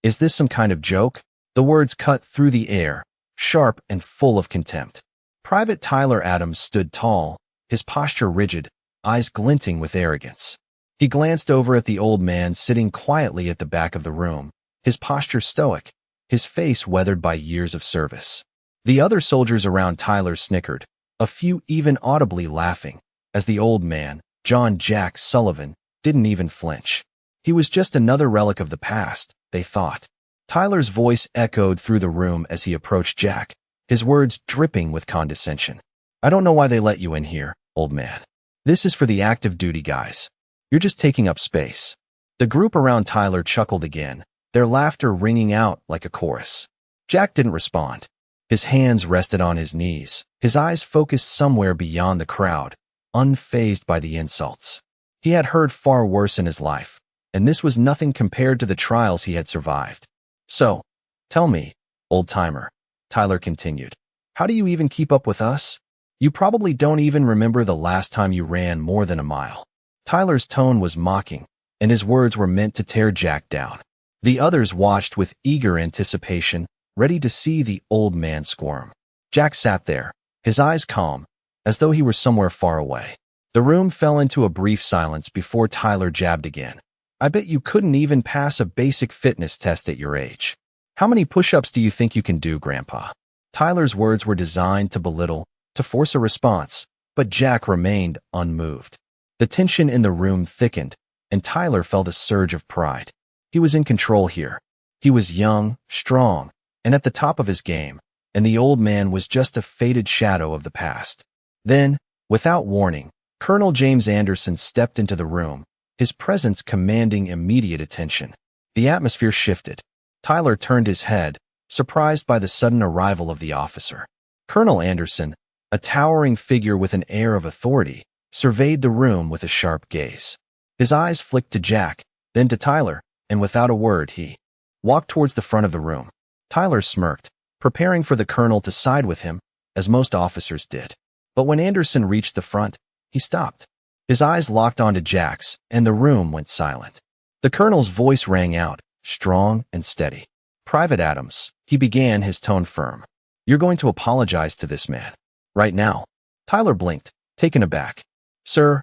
Is this some kind of joke? The words cut through the air, sharp and full of contempt. Private Tyler Adams stood tall, his posture rigid, eyes glinting with arrogance. He glanced over at the old man sitting quietly at the back of the room, his posture stoic, his face weathered by years of service. The other soldiers around Tyler snickered, a few even audibly laughing, as the old man, John Jack Sullivan, didn't even flinch. He was just another relic of the past, they thought. Tyler's voice echoed through the room as he approached Jack, his words dripping with condescension. I don't know why they let you in here, old man. This is for the active duty guys. You're just taking up space. The group around Tyler chuckled again, their laughter ringing out like a chorus. Jack didn't respond. His hands rested on his knees, his eyes focused somewhere beyond the crowd, unfazed by the insults. He had heard far worse in his life, and this was nothing compared to the trials he had survived. So, tell me, old-timer, Tyler continued, how do you even keep up with us? You probably don't even remember the last time you ran more than a mile. Tyler's tone was mocking, and his words were meant to tear Jack down. The others watched with eager anticipation, ready to see the old man squirm. Jack sat there, his eyes calm, as though he were somewhere far away. The room fell into a brief silence before Tyler jabbed again. I bet you couldn't even pass a basic fitness test at your age. How many push-ups do you think you can do, Grandpa? Tyler's words were designed to belittle, to force a response, but Jack remained unmoved. The tension in the room thickened, and Tyler felt a surge of pride. He was in control here. He was young, strong, and at the top of his game, and the old man was just a faded shadow of the past. Then, without warning, Colonel James Anderson stepped into the room, his presence commanding immediate attention. The atmosphere shifted. Tyler turned his head, surprised by the sudden arrival of the officer. Colonel Anderson, a towering figure with an air of authority, surveyed the room with a sharp gaze. His eyes flicked to Jack, then to Tyler, and without a word he walked towards the front of the room. Tyler smirked, preparing for the colonel to side with him, as most officers did. But when Anderson reached the front, he stopped. His eyes locked onto Jack's, and the room went silent. The colonel's voice rang out, strong and steady. Private Adams, he began, his tone firm. You're going to apologize to this man. Right now. Tyler blinked, taken aback. Sir,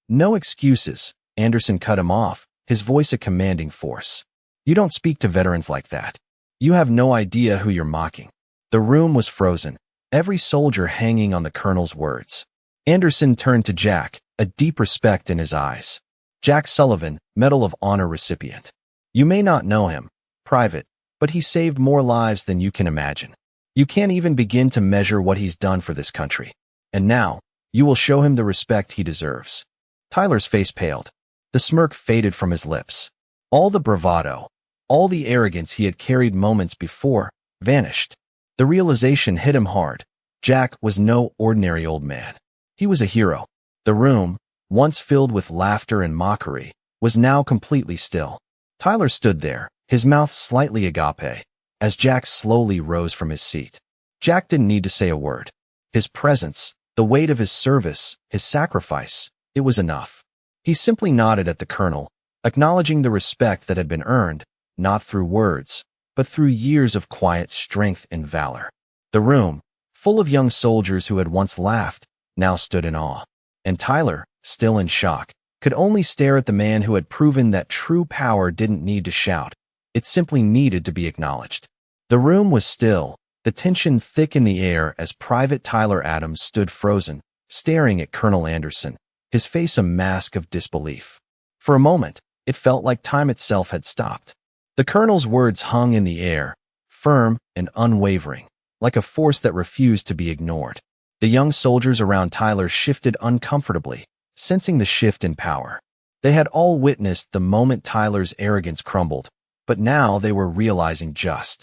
no excuses. Anderson cut him off, his voice a commanding force. You don't speak to veterans like that. You have no idea who you're mocking. The room was frozen, every soldier hanging on the colonel's words. Anderson turned to Jack, a deep respect in his eyes. Jack Sullivan, Medal of Honor recipient. You may not know him, Private, but he saved more lives than you can imagine. You can't even begin to measure what he's done for this country. And now, you will show him the respect he deserves. Tyler's face paled. The smirk faded from his lips. All the bravado, all the arrogance he had carried moments before, vanished. The realization hit him hard. Jack was no ordinary old man. He was a hero. The room, once filled with laughter and mockery, was now completely still. Tyler stood there, his mouth slightly agape, as Jack slowly rose from his seat. Jack didn't need to say a word. His presence, the weight of his service, his sacrifice, it was enough. He simply nodded at the colonel, acknowledging the respect that had been earned, not through words, but through years of quiet strength and valor. The room, full of young soldiers who had once laughed, now stood in awe. And Tyler, still in shock, could only stare at the man who had proven that true power didn't need to shout. It simply needed to be acknowledged. The room was still, the tension thick in the air as Private Tyler Adams stood frozen, staring at Colonel Anderson, his face a mask of disbelief. For a moment, it felt like time itself had stopped. The colonel's words hung in the air, firm and unwavering, like a force that refused to be ignored. The young soldiers around Tyler shifted uncomfortably, sensing the shift in power. They had all witnessed the moment Tyler's arrogance crumbled, but now they were realizing just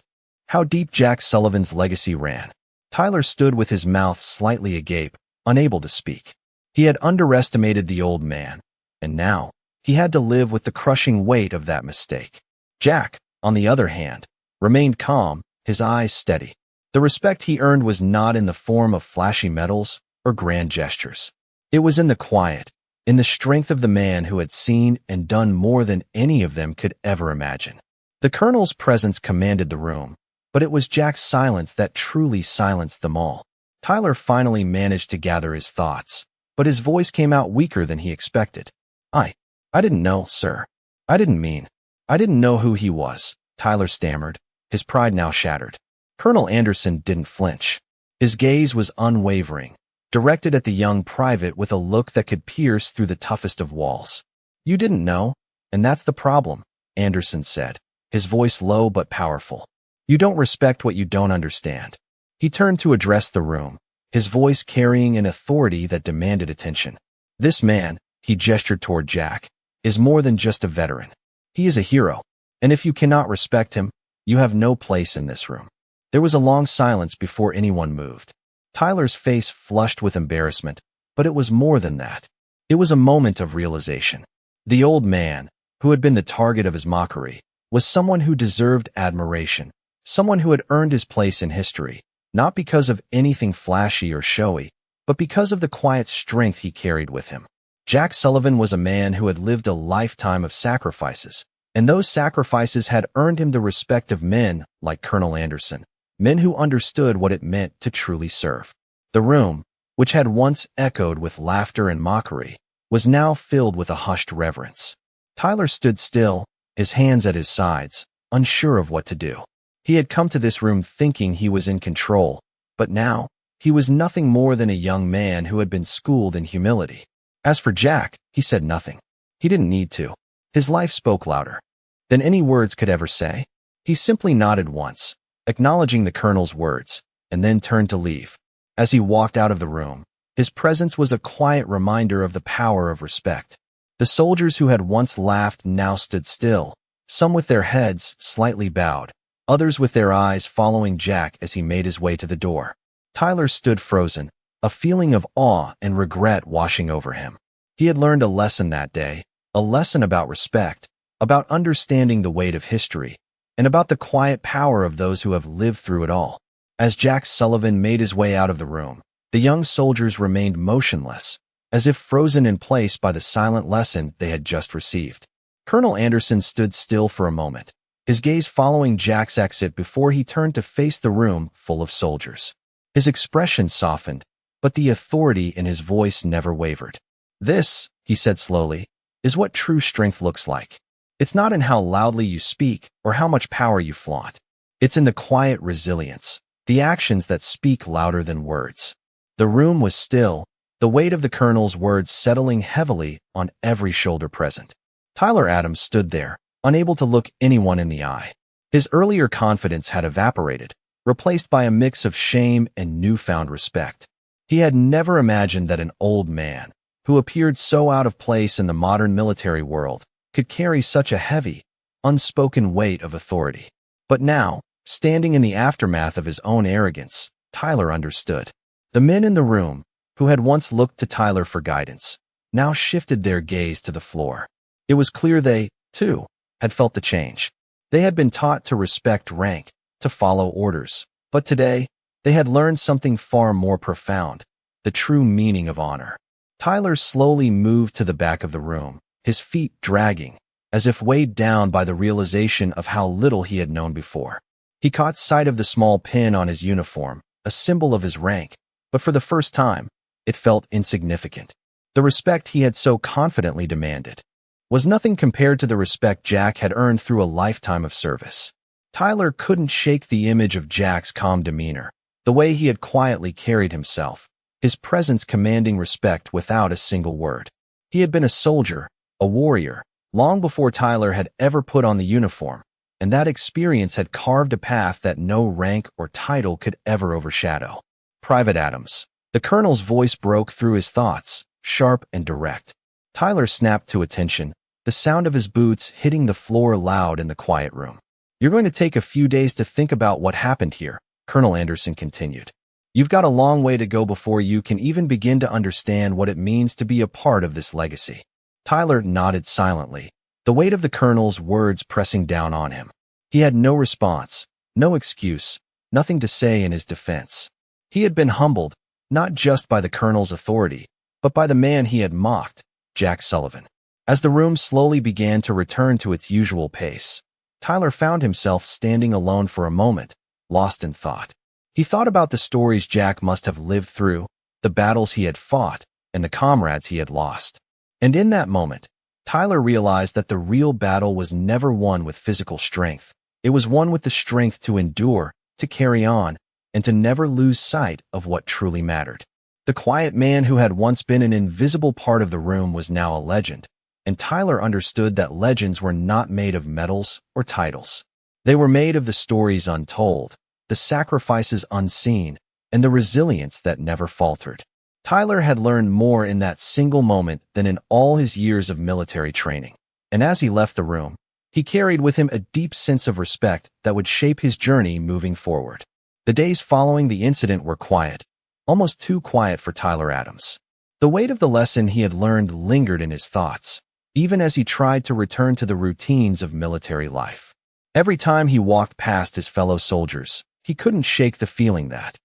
how deep Jack Sullivan's legacy ran. Tyler stood with his mouth slightly agape, unable to speak. He had underestimated the old man, and now he had to live with the crushing weight of that mistake. Jack, on the other hand, remained calm, his eyes steady. The respect he earned was not in the form of flashy medals or grand gestures. It was in the quiet, in the strength of the man who had seen and done more than any of them could ever imagine. The colonel's presence commanded the room, but it was Jack's silence that truly silenced them all. Tyler finally managed to gather his thoughts, but his voice came out weaker than he expected. I didn't know, sir. I didn't know who he was, Tyler stammered, his pride now shattered. Colonel Anderson didn't flinch. His gaze was unwavering, directed at the young private with a look that could pierce through the toughest of walls. You didn't know, and that's the problem, Anderson said, his voice low but powerful. You don't respect what you don't understand. He turned to address the room, his voice carrying an authority that demanded attention. This man, he gestured toward Jack, is more than just a veteran. He is a hero, and if you cannot respect him, you have no place in this room. There was a long silence before anyone moved. Tyler's face flushed with embarrassment, but it was more than that. It was a moment of realization. The old man, who had been the target of his mockery, was someone who deserved admiration, someone who had earned his place in history, not because of anything flashy or showy, but because of the quiet strength he carried with him. Jack Sullivan was a man who had lived a lifetime of sacrifices, and those sacrifices had earned him the respect of men like Colonel Anderson, men who understood what it meant to truly serve. The room, which had once echoed with laughter and mockery, was now filled with a hushed reverence. Tyler stood still, his hands at his sides, unsure of what to do. He had come to this room thinking he was in control, but now, he was nothing more than a young man who had been schooled in humility. As for Jack, he said nothing. He didn't need to. His life spoke louder than any words could ever say. He simply nodded once, acknowledging the colonel's words, and then turned to leave. As he walked out of the room, his presence was a quiet reminder of the power of respect. The soldiers who had once laughed now stood still, some with their heads slightly bowed, others with their eyes following Jack as he made his way to the door. Tyler stood frozen, a feeling of awe and regret washing over him. He had learned a lesson that day, a lesson about respect, about understanding the weight of history, and about the quiet power of those who have lived through it all. As Jack Sullivan made his way out of the room, the young soldiers remained motionless, as if frozen in place by the silent lesson they had just received. Colonel Anderson stood still for a moment, his gaze following Jack's exit before he turned to face the room full of soldiers. His expression softened, but the authority in his voice never wavered. This, he said slowly, is what true strength looks like. It's not in how loudly you speak or how much power you flaunt. It's in the quiet resilience, the actions that speak louder than words. The room was still, the weight of the colonel's words settling heavily on every shoulder present. Tyler Adams stood there, unable to look anyone in the eye. His earlier confidence had evaporated, replaced by a mix of shame and newfound respect. He had never imagined that an old man, who appeared so out of place in the modern military world, could carry such a heavy, unspoken weight of authority. But now, standing in the aftermath of his own arrogance, Tyler understood. The men in the room, who had once looked to Tyler for guidance, now shifted their gaze to the floor. It was clear they, too, had felt the change. They had been taught to respect rank, to follow orders, but today, they had learned something far more profound, the true meaning of honor. Tyler slowly moved to the back of the room, his feet dragging, as if weighed down by the realization of how little he had known before. He caught sight of the small pin on his uniform, a symbol of his rank, but for the first time, it felt insignificant. The respect he had so confidently demanded was nothing compared to the respect Jack had earned through a lifetime of service. Tyler couldn't shake the image of Jack's calm demeanor, the way he had quietly carried himself, his presence commanding respect without a single word. He had been a soldier, a warrior, long before Tyler had ever put on the uniform, and that experience had carved a path that no rank or title could ever overshadow. Private Adams. The colonel's voice broke through his thoughts, sharp and direct. Tyler snapped to attention, the sound of his boots hitting the floor loud in the quiet room. You're going to take a few days to think about what happened here, Colonel Anderson continued. You've got a long way to go before you can even begin to understand what it means to be a part of this legacy. Tyler nodded silently, the weight of the colonel's words pressing down on him. He had no response, no excuse, nothing to say in his defense. He had been humbled, not just by the colonel's authority, but by the man he had mocked, Jack Sullivan. As the room slowly began to return to its usual pace, Tyler found himself standing alone for a moment, lost in thought. He thought about the stories Jack must have lived through, the battles he had fought, and the comrades he had lost. And in that moment, Tyler realized that the real battle was never won with physical strength. It was won with the strength to endure, to carry on, and to never lose sight of what truly mattered. The quiet man who had once been an invisible part of the room was now a legend, and Tyler understood that legends were not made of medals or titles. They were made of the stories untold, the sacrifices unseen, and the resilience that never faltered. Tyler had learned more in that single moment than in all his years of military training. And as he left the room, he carried with him a deep sense of respect that would shape his journey moving forward. The days following the incident were quiet, almost too quiet for Tyler Adams. The weight of the lesson he had learned lingered in his thoughts, even as he tried to return to the routines of military life. Every time he walked past his fellow soldiers, he couldn't shake the feeling that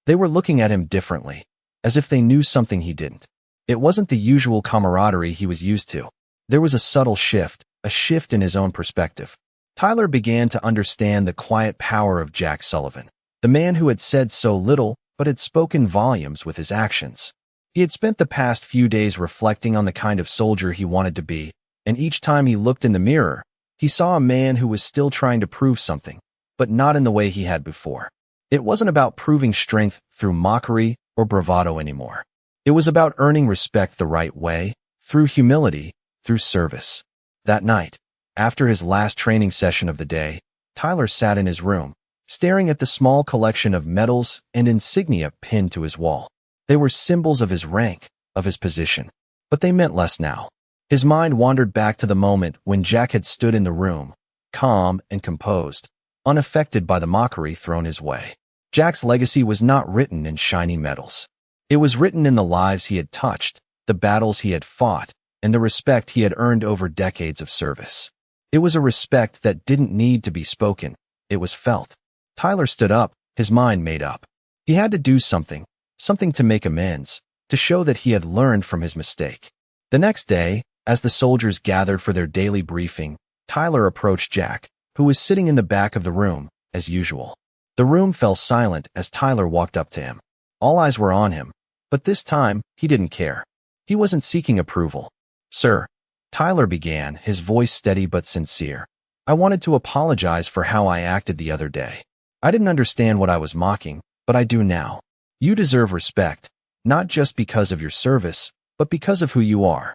they were looking at him differently, as if they knew something he didn't. It wasn't the usual camaraderie he was used to. There was a subtle shift, a shift in his own perspective. Tyler began to understand the quiet power of Jack Sullivan, the man who had said so little but had spoken volumes with his actions. He had spent the past few days reflecting on the kind of soldier he wanted to be, and each time he looked in the mirror, he saw a man who was still trying to prove something, but not in the way he had before. It wasn't about proving strength through mockery or bravado anymore. It was about earning respect the right way, through humility, through service. That night, after his last training session of the day, Tyler sat in his room, staring at the small collection of medals and insignia pinned to his wall. They were symbols of his rank, of his position, but they meant less now. His mind wandered back to the moment when Jack had stood in the room, calm and composed, unaffected by the mockery thrown his way. Jack's legacy was not written in shiny medals. It was written in the lives he had touched, the battles he had fought, and the respect he had earned over decades of service. It was a respect that didn't need to be spoken, it was felt. Tyler stood up, his mind made up. He had to do something to make amends, to show that he had learned from his mistake. The next day, as the soldiers gathered for their daily briefing, Tyler approached Jack, who was sitting in the back of the room, as usual. The room fell silent as Tyler walked up to him. All eyes were on him, but this time, he didn't care. He wasn't seeking approval. "Sir," Tyler began, his voice steady but sincere. "I wanted to apologize for how I acted the other day. I didn't understand what I was mocking, but I do now. You deserve respect, not just because of your service, but because of who you are."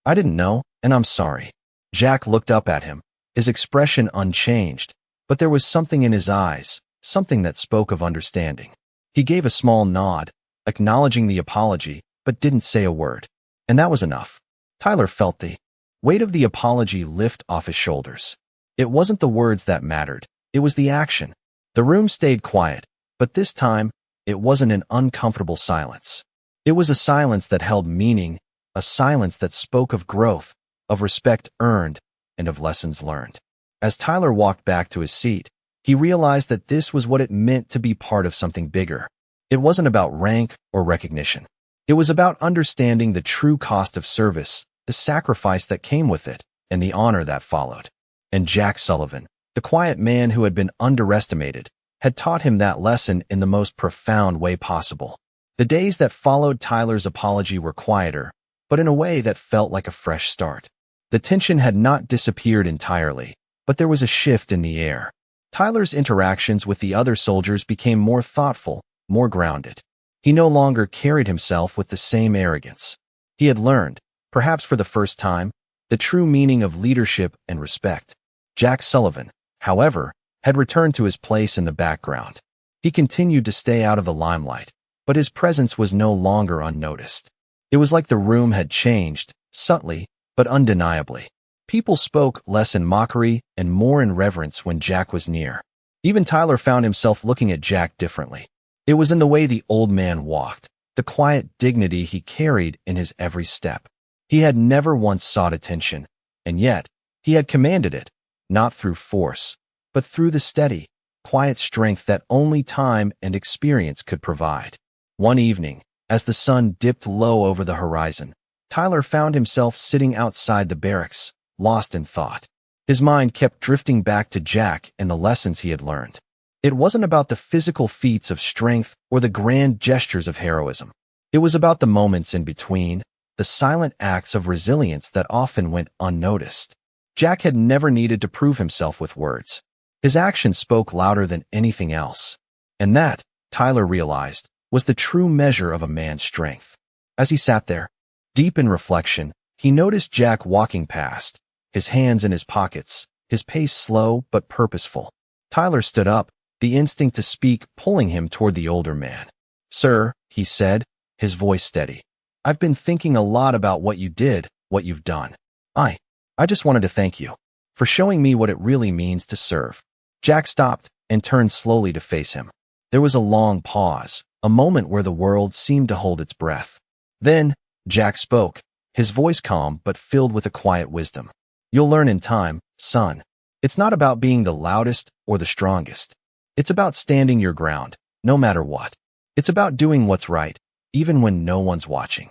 I didn't know, and I'm sorry." Jack looked up at him, his expression unchanged, but there was something in his eyes, something that spoke of understanding. He gave a small nod, acknowledging the apology, but didn't say a word. And that was enough. Tyler felt the weight of the apology lift off his shoulders. It wasn't the words that mattered, it was the action. The room stayed quiet, but this time, it wasn't an uncomfortable silence. It was a silence that held meaning, a silence that spoke of growth, of respect earned, and of lessons learned. As Tyler walked back to his seat, he realized that this was what it meant to be part of something bigger. It wasn't about rank or recognition. It was about understanding the true cost of service, the sacrifice that came with it, and the honor that followed. And Jack Sullivan, the quiet man who had been underestimated, had taught him that lesson in the most profound way possible. The days that followed Tyler's apology were quieter, but in a way that felt like a fresh start. The tension had not disappeared entirely, but there was a shift in the air. Tyler's interactions with the other soldiers became more thoughtful, more grounded. He no longer carried himself with the same arrogance. He had learned, perhaps for the first time, the true meaning of leadership and respect. Jack Sullivan, however, had returned to his place in the background. He continued to stay out of the limelight, but his presence was no longer unnoticed. It was like the room had changed, subtly, but undeniably. People spoke less in mockery and more in reverence when Jack was near. Even Tyler found himself looking at Jack differently. It was in the way the old man walked, the quiet dignity he carried in his every step. He had never once sought attention, and yet, he had commanded it, not through force, but through the steady, quiet strength that only time and experience could provide. One evening, as the sun dipped low over the horizon, Tyler found himself sitting outside the barracks, lost in thought. His mind kept drifting back to Jack and the lessons he had learned. It wasn't about the physical feats of strength or the grand gestures of heroism. It was about the moments in between, the silent acts of resilience that often went unnoticed. Jack had never needed to prove himself with words. His actions spoke louder than anything else. And that, Tyler realized, was the true measure of a man's strength. As he sat there, deep in reflection, he noticed Jack walking past, his hands in his pockets, his pace slow but purposeful. Tyler stood up, the instinct to speak pulling him toward the older man. "Sir," he said, his voice steady, "I've been thinking a lot about what you did, what you've done. I just wanted to thank you for showing me what it really means to serve." Jack stopped and turned slowly to face him. There was a long pause, a moment where the world seemed to hold its breath. Then, Jack spoke, his voice calm but filled with a quiet wisdom. "You'll learn in time, son. It's not about being the loudest or the strongest. It's about standing your ground, no matter what. It's about doing what's right, even when no one's watching."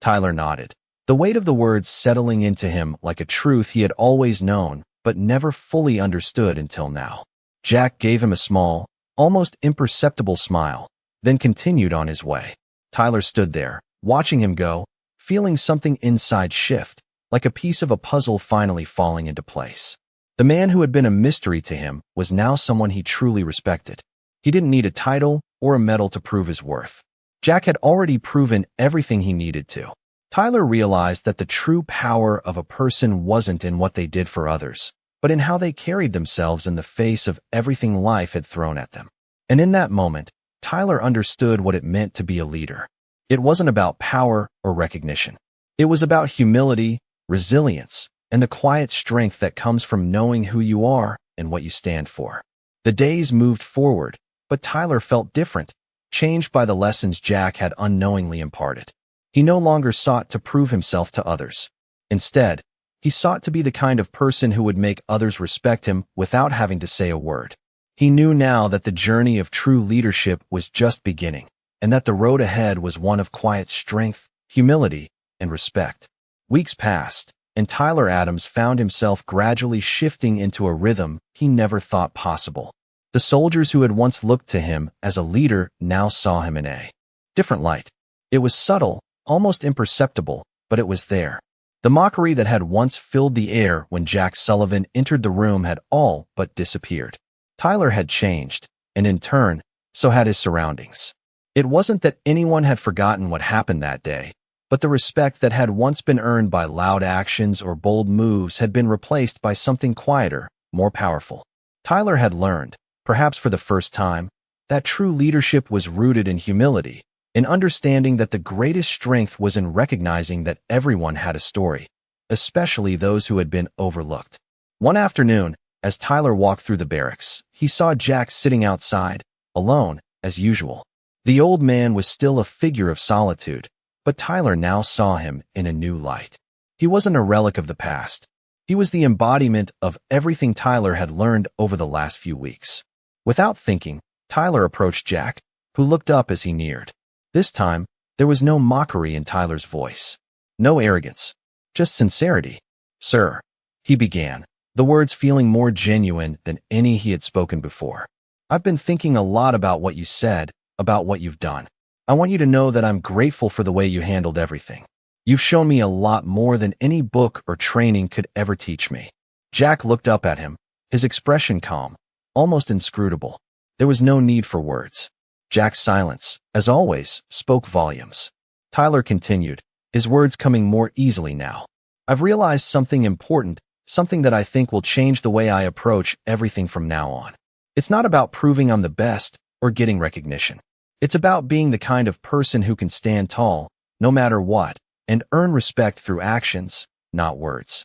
Tyler nodded, the weight of the words settling into him like a truth he had always known but never fully understood until now. Jack gave him a small, almost imperceptible smile, then continued on his way. Tyler stood there, watching him go, feeling something inside shift, like a piece of a puzzle finally falling into place. The man who had been a mystery to him was now someone he truly respected. He didn't need a title or a medal to prove his worth. Jack had already proven everything he needed to. Tyler realized that the true power of a person wasn't in what they did for others, but in how they carried themselves in the face of everything life had thrown at them. And in that moment, Tyler understood what it meant to be a leader. It wasn't about power or recognition. It was about humility, resilience, and the quiet strength that comes from knowing who you are and what you stand for. The days moved forward, but Tyler felt different, changed by the lessons Jack had unknowingly imparted. He no longer sought to prove himself to others. Instead, he sought to be the kind of person who would make others respect him without having to say a word. He knew now that the journey of true leadership was just beginning, and that the road ahead was one of quiet strength, humility, and respect. Weeks passed, and Tyler Adams found himself gradually shifting into a rhythm he never thought possible. The soldiers who had once looked to him as a leader now saw him in a different light. It was subtle, almost imperceptible, but it was there. The mockery that had once filled the air when Jack Sullivan entered the room had all but disappeared. Tyler had changed, and in turn, so had his surroundings. It wasn't that anyone had forgotten what happened that day, but the respect that had once been earned by loud actions or bold moves had been replaced by something quieter, more powerful. Tyler had learned, perhaps for the first time, that true leadership was rooted in humility, in understanding that the greatest strength was in recognizing that everyone had a story, especially those who had been overlooked. One afternoon, as Tyler walked through the barracks, he saw Jack sitting outside, alone, as usual. The old man was still a figure of solitude, but Tyler now saw him in a new light. He wasn't a relic of the past. He was the embodiment of everything Tyler had learned over the last few weeks. Without thinking, Tyler approached Jack, who looked up as he neared. This time, there was no mockery in Tyler's voice. No arrogance. Just sincerity. "Sir," he began, the words feeling more genuine than any he had spoken before. "I've been thinking a lot about what you said, about what you've done. I want you to know that I'm grateful for the way you handled everything. You've shown me a lot more than any book or training could ever teach me." Jack looked up at him, his expression calm, almost inscrutable. There was no need for words. Jack's silence, as always, spoke volumes. Tyler continued, his words coming more easily now. "I've realized something important, something that I think will change the way I approach everything from now on. It's not about proving I'm the best or getting recognition. It's about being the kind of person who can stand tall, no matter what, and earn respect through actions, not words."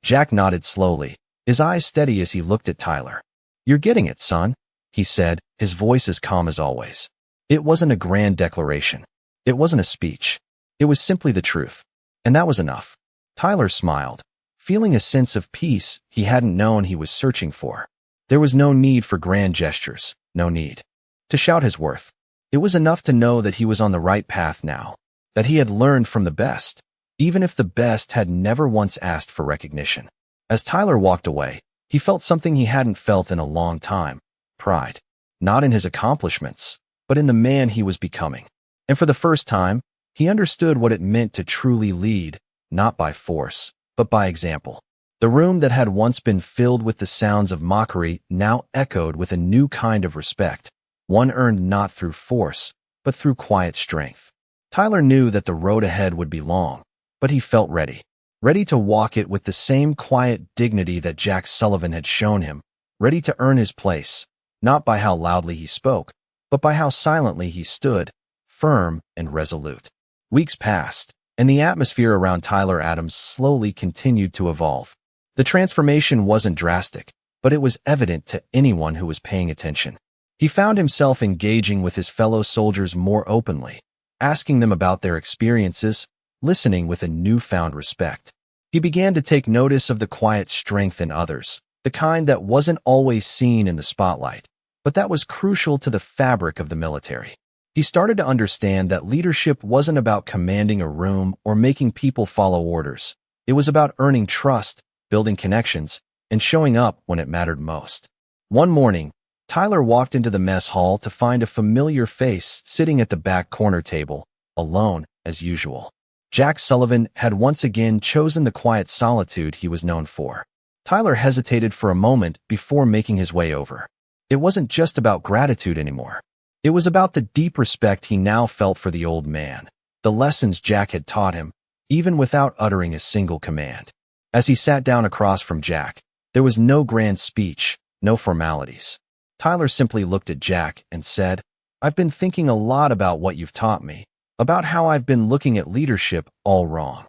Jack nodded slowly, his eyes steady as he looked at Tyler. "You're getting it, son," he said, his voice as calm as always. It wasn't a grand declaration. It wasn't a speech. It was simply the truth. And that was enough. Tyler smiled, feeling a sense of peace he hadn't known he was searching for. There was no need for grand gestures, no need to shout his worth. It was enough to know that he was on the right path now, that he had learned from the best, even if the best had never once asked for recognition. As Tyler walked away, he felt something he hadn't felt in a long time: pride. Not in his accomplishments, but in the man he was becoming. And for the first time, he understood what it meant to truly lead, not by force, but by example. The room that had once been filled with the sounds of mockery now echoed with a new kind of respect, one earned not through force, but through quiet strength. Tyler knew that the road ahead would be long, but he felt ready. Ready to walk it with the same quiet dignity that Jack Sullivan had shown him, ready to earn his place, not by how loudly he spoke, but by how silently he stood, firm and resolute. Weeks passed, and the atmosphere around Tyler Adams slowly continued to evolve. The transformation wasn't drastic, but it was evident to anyone who was paying attention. He found himself engaging with his fellow soldiers more openly, asking them about their experiences, listening with a newfound respect. He began to take notice of the quiet strength in others, the kind that wasn't always seen in the spotlight, but that was crucial to the fabric of the military. He started to understand that leadership wasn't about commanding a room or making people follow orders. It was about earning trust, building connections, and showing up when it mattered most. One morning, Tyler walked into the mess hall to find a familiar face sitting at the back corner table, alone as usual. Jack Sullivan had once again chosen the quiet solitude he was known for. Tyler hesitated for a moment before making his way over. It wasn't just about gratitude anymore. It was about the deep respect he now felt for the old man, the lessons Jack had taught him, even without uttering a single command. As he sat down across from Jack, there was no grand speech, no formalities. Tyler simply looked at Jack and said, "I've been thinking a lot about what you've taught me, about how I've been looking at leadership all wrong."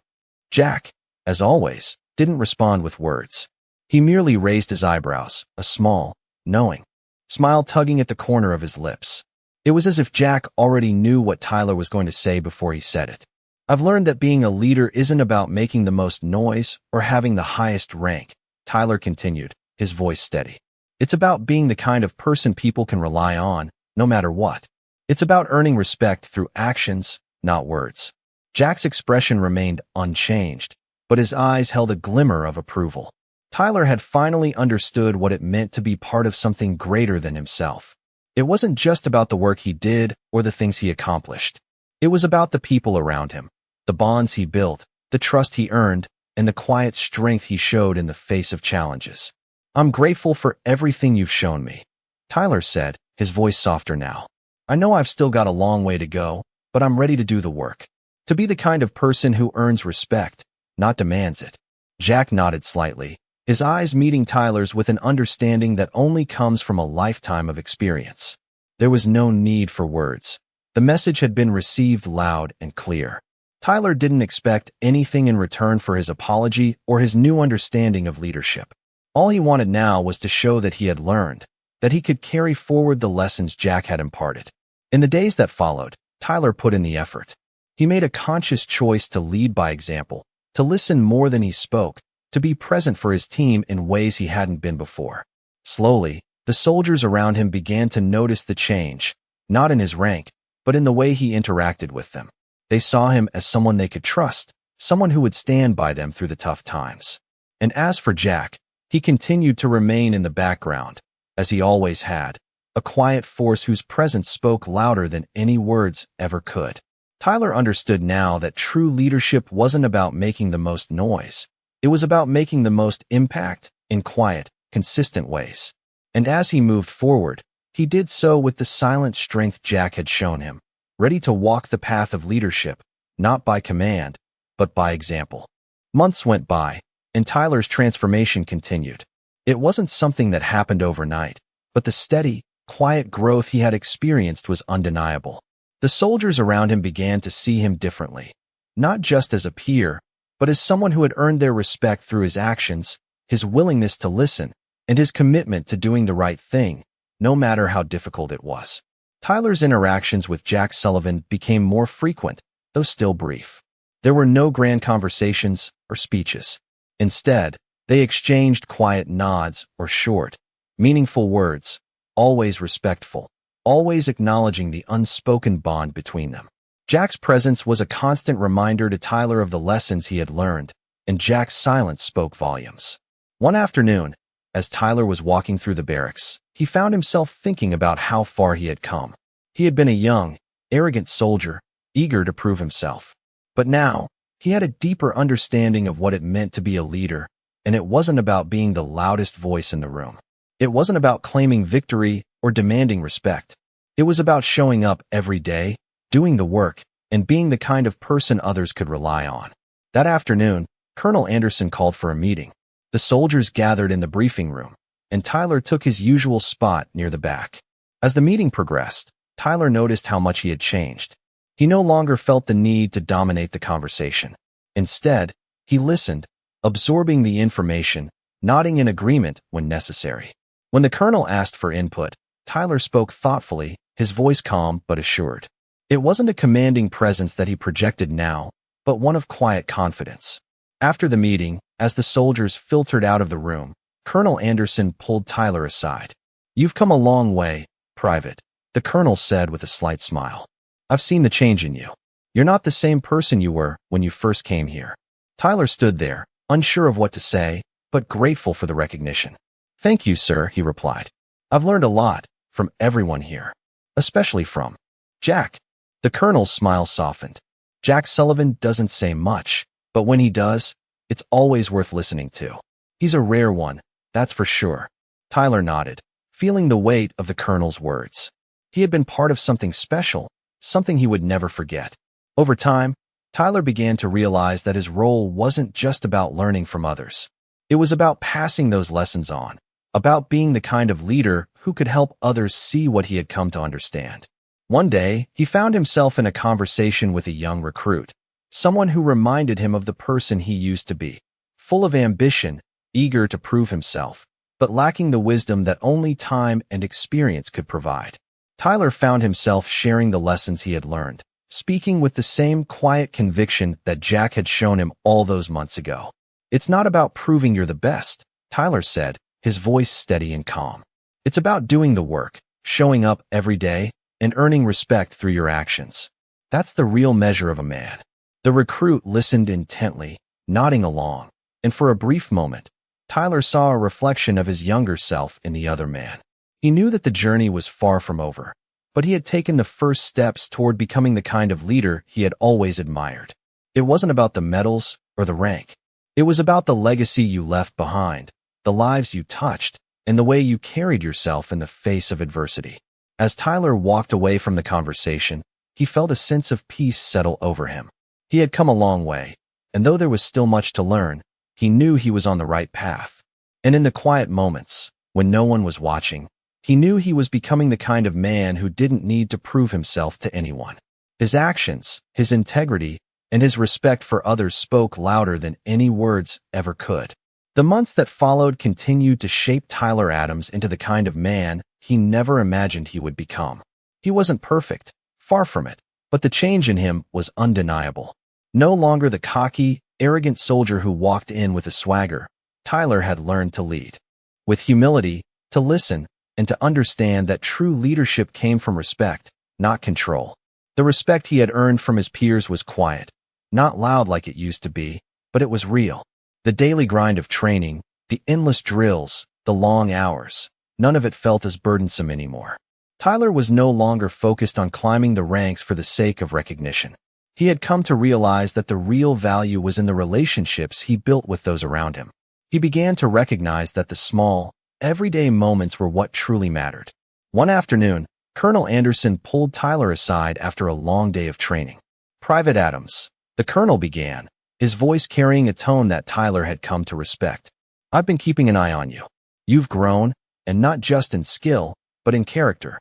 Jack, as always, didn't respond with words. He merely raised his eyebrows, a small, knowing smile tugging at the corner of his lips. It was as if Jack already knew what Tyler was going to say before he said it. "I've learned that being a leader isn't about making the most noise or having the highest rank," Tyler continued, his voice steady. "It's about being the kind of person people can rely on, no matter what. It's about earning respect through actions, not words." Jack's expression remained unchanged, but his eyes held a glimmer of approval. Tyler had finally understood what it meant to be part of something greater than himself. It wasn't just about the work he did or the things he accomplished. It was about the people around him, the bonds he built, the trust he earned, and the quiet strength he showed in the face of challenges. "I'm grateful for everything you've shown me," Tyler said, his voice softer now. "I know I've still got a long way to go, but I'm ready to do the work. To be the kind of person who earns respect, not demands it." Jack nodded slightly, his eyes meeting Tyler's with an understanding that only comes from a lifetime of experience. There was no need for words. The message had been received loud and clear. Tyler didn't expect anything in return for his apology or his new understanding of leadership. All he wanted now was to show that he had learned, that he could carry forward the lessons Jack had imparted. In the days that followed, Tyler put in the effort. He made a conscious choice to lead by example, to listen more than he spoke, to be present for his team in ways he hadn't been before. Slowly, the soldiers around him began to notice the change, not in his rank, but in the way he interacted with them. They saw him as someone they could trust, someone who would stand by them through the tough times. And as for Jack, he continued to remain in the background, as he always had, a quiet force whose presence spoke louder than any words ever could. Tyler understood now that true leadership wasn't about making the most noise. It was about making the most impact in quiet, consistent ways. And as he moved forward, he did so with the silent strength Jack had shown him, ready to walk the path of leadership, not by command, but by example. Months went by, and Tyler's transformation continued. It wasn't something that happened overnight, but the steady, quiet growth he had experienced was undeniable. The soldiers around him began to see him differently, not just as a peer, but as someone who had earned their respect through his actions, his willingness to listen, and his commitment to doing the right thing, no matter how difficult it was. Tyler's interactions with Jack Sullivan became more frequent, though still brief. There were no grand conversations or speeches. Instead, they exchanged quiet nods or short, meaningful words, always respectful, always acknowledging the unspoken bond between them. Jack's presence was a constant reminder to Tyler of the lessons he had learned, and Jack's silence spoke volumes. One afternoon, as Tyler was walking through the barracks, he found himself thinking about how far he had come. He had been a young, arrogant soldier, eager to prove himself. But now, he had a deeper understanding of what it meant to be a leader, and it wasn't about being the loudest voice in the room. It wasn't about claiming victory or demanding respect. It was about showing up every day, doing the work, and being the kind of person others could rely on. That afternoon, Colonel Anderson called for a meeting. The soldiers gathered in the briefing room, and Tyler took his usual spot near the back. As the meeting progressed, Tyler noticed how much he had changed. He no longer felt the need to dominate the conversation. Instead, he listened, absorbing the information, nodding in agreement when necessary. When the colonel asked for input, Tyler spoke thoughtfully, his voice calm but assured. It wasn't a commanding presence that he projected now, but one of quiet confidence. After the meeting, as the soldiers filtered out of the room, Colonel Anderson pulled Tyler aside. "You've come a long way, Private," the colonel said with a slight smile. "I've seen the change in you. You're not the same person you were when you first came here." Tyler stood there, unsure of what to say, but grateful for the recognition. "Thank you, sir," he replied. "I've learned a lot from everyone here, especially from Jack." The colonel's smile softened. "Jack Sullivan doesn't say much, but when he does, it's always worth listening to. He's a rare one, that's for sure." Tyler nodded, feeling the weight of the colonel's words. He had been part of something special, something he would never forget. Over time, Tyler began to realize that his role wasn't just about learning from others. It was about passing those lessons on, about being the kind of leader who could help others see what he had come to understand. One day, he found himself in a conversation with a young recruit, someone who reminded him of the person he used to be, full of ambition, eager to prove himself, but lacking the wisdom that only time and experience could provide. Tyler found himself sharing the lessons he had learned, speaking with the same quiet conviction that Jack had shown him all those months ago. "It's not about proving you're the best," Tyler said, his voice steady and calm. "It's about doing the work, showing up every day, and earning respect through your actions. That's the real measure of a man." The recruit listened intently, nodding along, and for a brief moment, Tyler saw a reflection of his younger self in the other man. He knew that the journey was far from over, but he had taken the first steps toward becoming the kind of leader he had always admired. It wasn't about the medals or the rank. It was about the legacy you left behind, the lives you touched, and the way you carried yourself in the face of adversity. As Tyler walked away from the conversation, he felt a sense of peace settle over him. He had come a long way, and though there was still much to learn, he knew he was on the right path. And in the quiet moments, when no one was watching, he knew he was becoming the kind of man who didn't need to prove himself to anyone. His actions, his integrity, and his respect for others spoke louder than any words ever could. The months that followed continued to shape Tyler Adams into the kind of man he never imagined he would become. He wasn't perfect, far from it, but the change in him was undeniable. No longer the cocky, arrogant soldier who walked in with a swagger, Tyler had learned to lead. With humility, to listen, and to understand that true leadership came from respect, not control. The respect he had earned from his peers was quiet, not loud like it used to be, but it was real. The daily grind of training, the endless drills, the long hours, none of it felt as burdensome anymore. Tyler was no longer focused on climbing the ranks for the sake of recognition. He had come to realize that the real value was in the relationships he built with those around him. He began to recognize that the small, everyday moments were what truly mattered. One afternoon, Colonel Anderson pulled Tyler aside after a long day of training. "Private Adams," the colonel began, his voice carrying a tone that Tyler had come to respect. "I've been keeping an eye on you. You've grown, and not just in skill, but in character."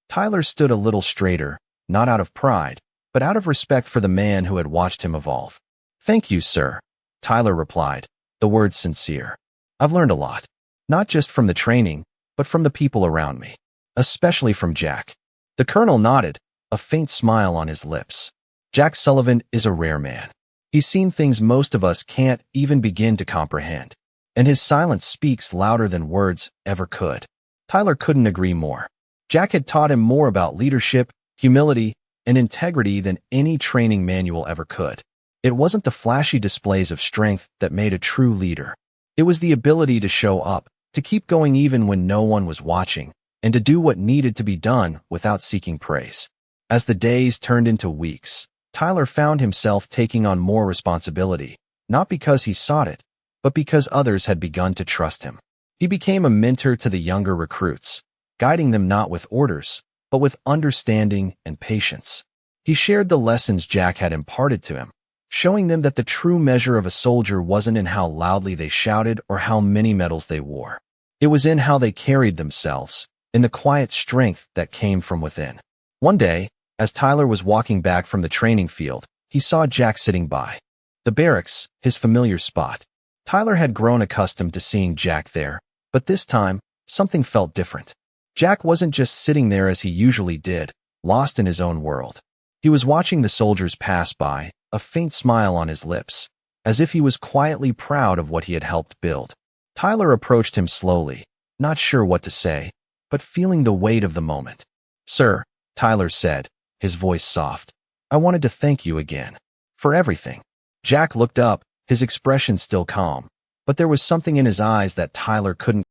Tyler stood a little straighter, not out of pride, but out of respect for the man who had watched him evolve. "Thank you, sir," Tyler replied, the words sincere. "I've learned a lot, not just from the training, but from the people around me, especially from Jack." The colonel nodded, a faint smile on his lips. "Jack Sullivan is a rare man. He's seen things most of us can't even begin to comprehend, and his silence speaks louder than words ever could." Tyler couldn't agree more. Jack had taught him more about leadership, humility, and integrity than any training manual ever could. It wasn't the flashy displays of strength that made a true leader. It was the ability to show up, to keep going even when no one was watching, and to do what needed to be done without seeking praise. As the days turned into weeks, Tyler found himself taking on more responsibility, not because he sought it, but because others had begun to trust him. He became a mentor to the younger recruits, guiding them not with orders, but with understanding and patience. He shared the lessons Jack had imparted to him, showing them that the true measure of a soldier wasn't in how loudly they shouted or how many medals they wore. It was in how they carried themselves, in the quiet strength that came from within. One day, as Tyler was walking back from the training field, he saw Jack sitting by the barracks, his familiar spot. Tyler had grown accustomed to seeing Jack there, but this time, something felt different. Jack wasn't just sitting there as he usually did, lost in his own world. He was watching the soldiers pass by, a faint smile on his lips, as if he was quietly proud of what he had helped build. Tyler approached him slowly, not sure what to say, but feeling the weight of the moment. "Sir," Tyler said, his voice soft, "I wanted to thank you again. For everything." Jack looked up, his expression still calm, but there was something in his eyes that Tyler couldn't